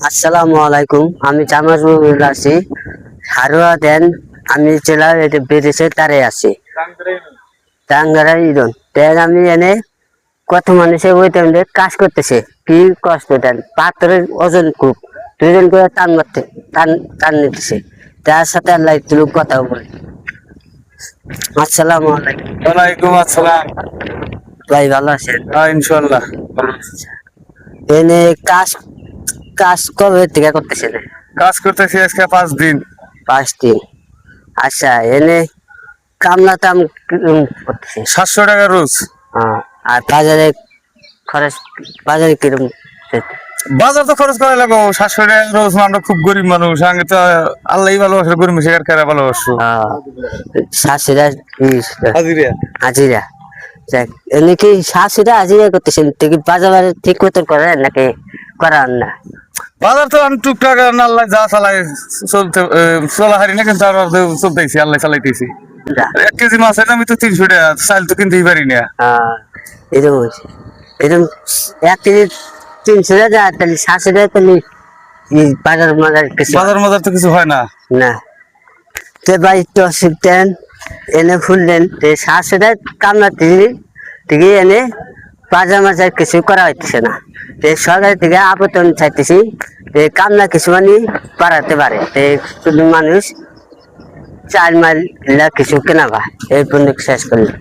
আসসালামু আলাইকুম। আমি জামাল রুবেল আছি, হারুয়া দেন। আমি জেলা বেড়েছে তারে আছি টাঙ্গারা ইদন দেন। আমি এনে কত মানুষের ওই টাইমে কাজ করতেছে, কি কষ্ট দেন। পাথরের ওজন খুব, দুজন করে টান মারতে টান টান নিতেছে। তার সাথে আল্লাহ একটু কথা বলি। আসসালামু আলাইকুম ওয়ালাইকুম আসসালাম। ভাই, ভালো আছেন? ইনশাল্লাহ। এনে কাজ কাজ কবে থেকে করতেছেন? কাজ করতেছি আজকে 5 দিন। 5 দিন। আচ্ছা, এনে কামলা টাম কিরকম করতেছে? 700 টাকা রোজ। আর বাজারে খরচ, বাজারে কিরকম? বাজার তো খরচ করা লাগো 700 টাকা রোজ। আমরা খুব গরিব মানুষ, আগে তো আল্লাহ ভালোবাসে, গরিব মিশে কারা ভালোবাসো। শাশুড়া হাজিরা হাজিরা। যাক, এমনি কি শাশুড়া হাজিরা করতেছেন? বাজার ঠিক মতন করেন নাকি করান না? বাজার তো আমি টুকটাক আল্লাহ যা চালাই চলতে চলা হারি না, কিন্তু আমরা তো চলতেছি, আল্লাহ চালাইতেছি। 1 কেজি মাছের দাম তো 300 টাকা, চাল তো কিনতেই পারি না। এরকম হয়েছে। এরকম 1 কেজি 300 টাকা, তাহলে শাশুড়া তাহলে বাজার মাজার কিছু বাজার মাজার তো কিছু হয় না। না। তে ভাই তো শিখতেন, এনে ফুললেন শাশুড়া কামলা থেকে এনে বাজার মাজার কিছু করা হইতেছে না। সরকার থেকে আবেদন চাইতেছি, কামলা কিছু মানে বাড়াতে পারে। শুধু মানুষ 4 মাইল কিছু কেনা ভাই, এই পর্যন্ত শেষ করলে।